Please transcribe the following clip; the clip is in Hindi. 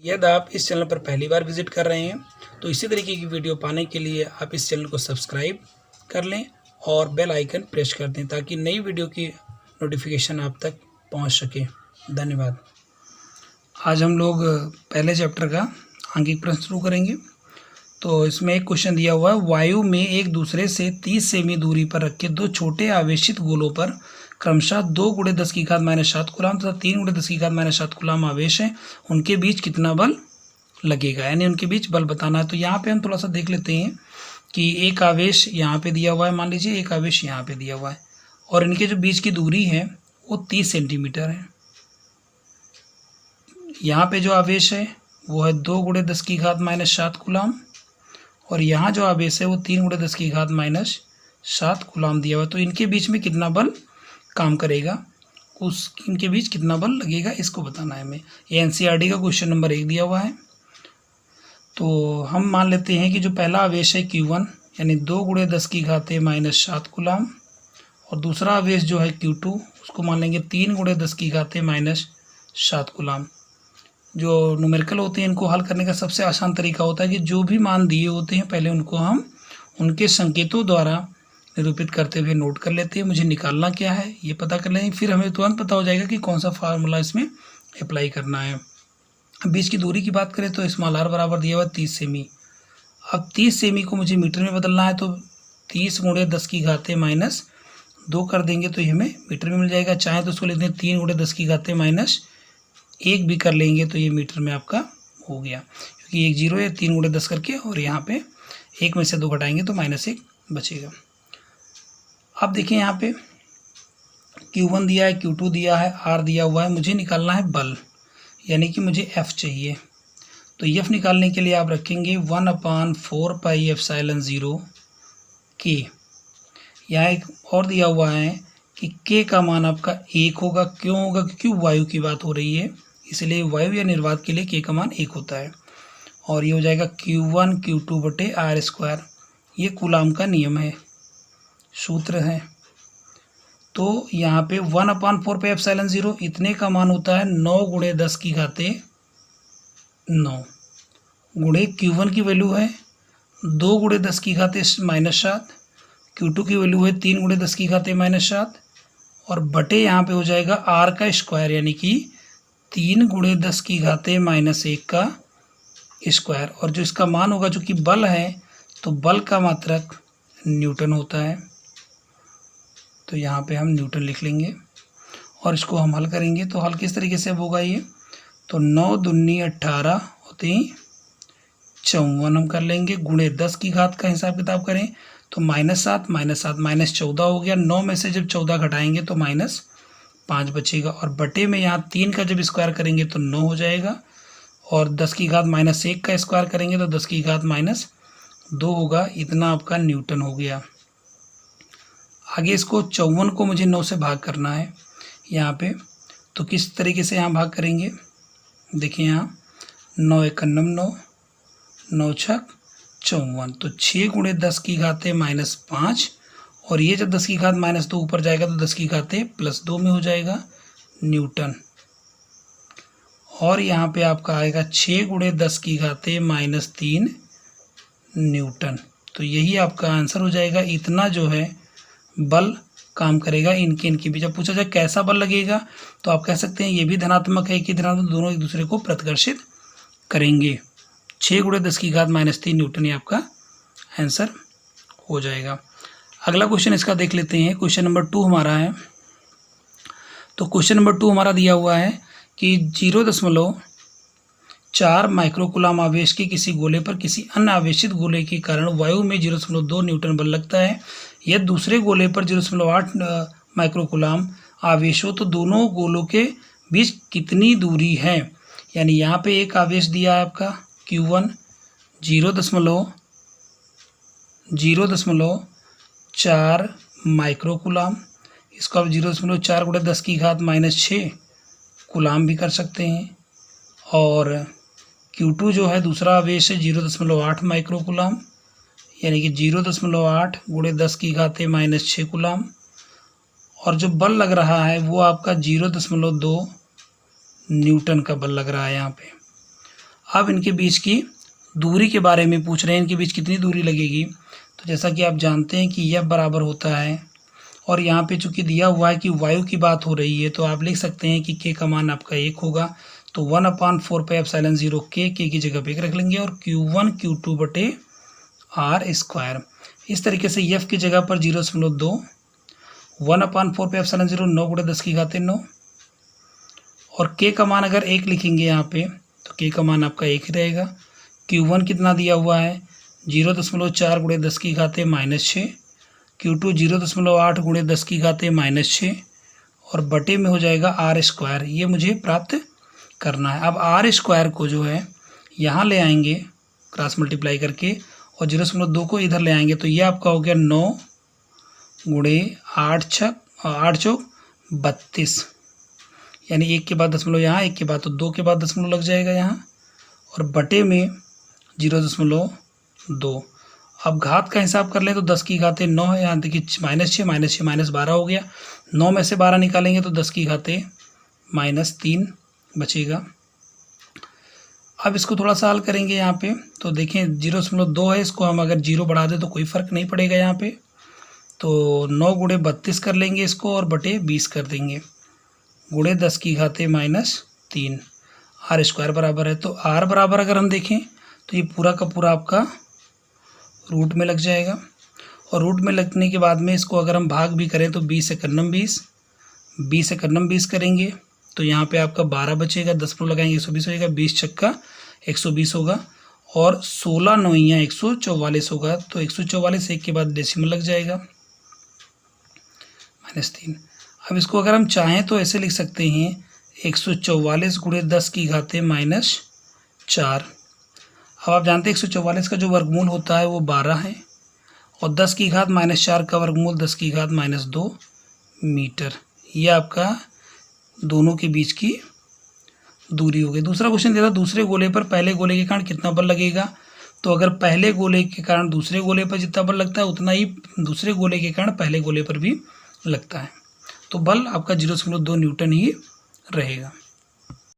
यदि आप इस चैनल पर पहली बार विजिट कर रहे हैं तो इसी तरीके की वीडियो पाने के लिए आप इस चैनल को सब्सक्राइब कर लें और बेल आइकन प्रेस कर दें ताकि नई वीडियो की नोटिफिकेशन आप तक पहुंच सके। धन्यवाद। आज हम लोग पहले चैप्टर का आंकिक प्रश्न शुरू करेंगे। तो इसमें एक क्वेश्चन दिया हुआ है, वायु में एक दूसरे से 30 सेमी दूरी पर रखे दो छोटे आवेशित गोलों पर क्रमशः 2 × 10⁻⁷ कूलाम तथा 3 × 10⁻⁷ कूलाम आवेश है, उनके बीच कितना बल लगेगा, यानी उनके बीच बल बताना है। तो यहाँ पे हम थोड़ा सा देख लेते हैं कि एक आवेश यहाँ पे दिया हुआ है, मान लीजिए एक आवेश यहाँ पे दिया हुआ है और इनके जो बीच की दूरी है वो 30 सेंटीमीटर है। यहाँ पे जो आवेश है वो है 2 × 10⁻⁷ कूलाम और यहाँ जो आवेश है वो 3 × 10⁻⁷ कूलाम दिया हुआ है। तो इनके बीच में कितना बल काम करेगा, इनके बीच कितना बल लगेगा, इसको बताना है हमें। ये एनसीईआरटी का क्वेश्चन नंबर 1 दिया हुआ है। तो हम मान लेते हैं कि जो पहला आवेश है Q1 यानी 2 × 10⁻⁷ कूलाम और दूसरा आवेश जो है Q2 उसको मान लेंगे 3 × 10⁻⁷ कूलाम। जो न्यूमेरिकल होते हैं इनको हल करने का सबसे आसान तरीका होता है कि जो भी मान दिए होते हैं पहले उनको हम उनके संकेतों द्वारा निरूपित करते हुए नोट कर लेते हैं। मुझे निकालना क्या है ये पता कर लेंगे, फिर हमें तुरंत पता हो जाएगा कि कौन सा फार्मूला इसमें अप्लाई करना है। बीच की दूरी की बात करें तो स्मॉल r बराबर दिया हुआ 30 सेमी। अब 30 सेमी को मुझे मीटर में बदलना है तो 30 × 10⁻2 कर देंगे तो ये हमें मीटर में मिल जाएगा। चाहे तो उसको लिखते हैं 3 × 10⁻1 भी कर लेंगे तो ये मीटर में आपका हो गया, क्योंकि एक 0 है 3 × 10 करके और यहाँ पे 1 में से 2 घटाएंगे तो -1 बचेगा। अब देखिए यहाँ पे Q1 दिया है, Q2 दिया है, R दिया हुआ है, मुझे निकालना है बल यानी कि मुझे F चाहिए। तो F निकालने के लिए आप रखेंगे 1/4πε0 K। यहाँ एक और दिया हुआ है कि K का मान आपका 1 होगा। क्यों होगा, क्योंकि वायु की बात हो रही है इसलिए वायु या निर्वात के लिए K का मान 1 होता है। और ये हो जाएगा Q1 Q2/r²। ये कूलाम का नियम है, सूत्र है। तो यहाँ पे 1/4πε0 इतने का मान होता है 9 × 10⁻9 गुणे Q1 की वैल्यू है 2 × 10⁻⁷, Q2 की वैल्यू है 3 × 10⁻⁷ और बटे यहाँ पे हो जाएगा r का स्क्वायर यानी कि 3 × 10⁻1 का स्क्वायर। और जो इसका मान होगा, जो कि बल है तो बल का मात्रक न्यूटन होता है। तो यहाँ पे हम न्यूटन लिख लेंगे और इसको हम हल करेंगे। तो हल किस तरीके से होगा ये, तो 9 दूनी 18 होते ही 54 हम कर लेंगे गुणे 10 की घात का हिसाब किताब करें तो -7 -14 हो गया। 9 में से जब 14 घटाएंगे तो -5 बचेगा और बटे में यहाँ 3 का जब स्क्वायर करेंगे तो 9 हो जाएगा और 10 की घात -1 का स्क्वायर करेंगे तो 10 की घात -2 होगा। इतना आपका न्यूटन हो गया। आगे इसको 54 को मुझे 9 से भाग करना है यहाँ पे। तो किस तरीके से यहाँ भाग करेंगे, देखिए यहाँ 9 × 9 9 × 54 तो 6 × 10⁻5 और ये जब 10 की घात -2 ऊपर जाएगा तो 10 की घात +2 में हो जाएगा न्यूटन। और यहाँ पे आपका आएगा 6 × 10⁻³ न्यूटन। तो यही आपका आंसर हो जाएगा। इतना जो है बल काम करेगा इनके बीच। जब पूछा जाए कैसा बल लगेगा तो आप कह सकते हैं ये भी धनात्मक है कि धनात्मक, दोनों एक दूसरे को प्रतिकर्षित करेंगे। 6 × 10⁻³ न्यूटन ये आपका आंसर हो जाएगा। अगला क्वेश्चन इसका देख लेते हैं। क्वेश्चन नंबर 2 हमारा है। तो क्वेश्चन नंबर 2 हमारा दिया हुआ है कि 0.4 माइक्रोकूलाम आवेश के किसी गोले पर किसी अन्य आवेशित गोले के कारण वायु में 0.2 न्यूटन बल लगता है। यदि दूसरे गोले पर 0.8 माइक्रोकूलाम आवेश हो तो दोनों गोलों के बीच कितनी दूरी है। यानी यहाँ पे एक आवेश दिया है आपका Q1 0.4 माइक्रोकूलाम, इसको आप 0.4 × 10⁻⁻6 कूलाम भी कर सकते हैं। और Q2 जो है दूसरा आवेश है 0.8 माइक्रोकूलाम यानी कि 0.8 × 10⁻⁻6 कूलाम। और जो बल लग रहा है वो आपका 0.2 न्यूटन का बल लग रहा है यहाँ पे। अब इनके बीच की दूरी के बारे में पूछ रहे हैं, इनके बीच कितनी दूरी लगेगी। तो जैसा कि आप जानते हैं कि यह बराबर होता है, और यहाँ पे चूंकि दिया हुआ है कि वायु की बात हो रही है, तो आप लिख सकते हैं कि के का मान आपका 1 होगा। तो 1/4πε0 के की जगह पे 1 रख लेंगे, और Q1 Q2 बटे r²। इस तरीके से एफ की जगह पर 0.2, 1/4πε0 9 × 10⁻9, और के का मान अगर 1 लिखेंगे यहाँ पे तो के का मान आपका 1 ही रहेगा। Q1 कितना दिया हुआ है 0.4 × 10⁻6, Q2 0.8 × 10⁻6, और बटे में हो जाएगा r²। ये मुझे प्राप्त करना है। अब r² को जो है यहाँ ले आएंगे क्रॉस मल्टीप्लाई करके, और 0.2 को इधर ले आएंगे, तो ये आपका हो गया 9 × 8 चौक 32, यानी 1 के बाद दशमलव यहाँ, 1 के बाद तो 2 के बाद दशमलव लग जाएगा यहाँ, और बटे में 0.2। अब घात का हिसाब कर लें तो 10⁻9 है, यहाँ देखिए -6 -12 हो गया। 9 में से 12 निकालेंगे तो 10⁻3 बचेगा। अब इसको थोड़ा सा हल करेंगे यहाँ पे, तो देखें 0.2 है, इसको हम अगर 0 बढ़ा दें तो कोई फ़र्क नहीं पड़ेगा यहाँ पे। तो 9 × 32 कर लेंगे इसको, और बटे 20 कर देंगे, × 10⁻3 r² बराबर है। तो r बराबर अगर हम देखें तो ये पूरा का पूरा आपका रूट में लग जाएगा, और रूट में लगने के बाद में इसको अगर हम भाग भी करें तो 20 × 20 करेंगे तो यहाँ पे आपका 12 बचेगा, 10 लगाएंगे 120 हो जाएगा, 20 छक्का 120 होगा, और 16 9 144 होगा। तो 144 1 के बाद डेसिमल लग जाएगा -3। अब इसको अगर हम चाहें तो ऐसे लिख सकते हैं 144 × 10⁻⁴। अब आप जानते हैं 144 का जो वर्गमूल होता है वो 12 है, और 10⁻⁴ का वर्गमूल 10⁻2 मीटर। ये आपका दोनों के बीच की दूरी हो गई। दूसरा क्वेश्चन दिया था दूसरे गोले पर पहले गोले के कारण कितना बल लगेगा। तो अगर पहले गोले के कारण दूसरे गोले पर जितना बल लगता है उतना ही दूसरे गोले के कारण पहले गोले पर भी लगता है। तो बल आपका 0.2 न्यूटन ही रहेगा।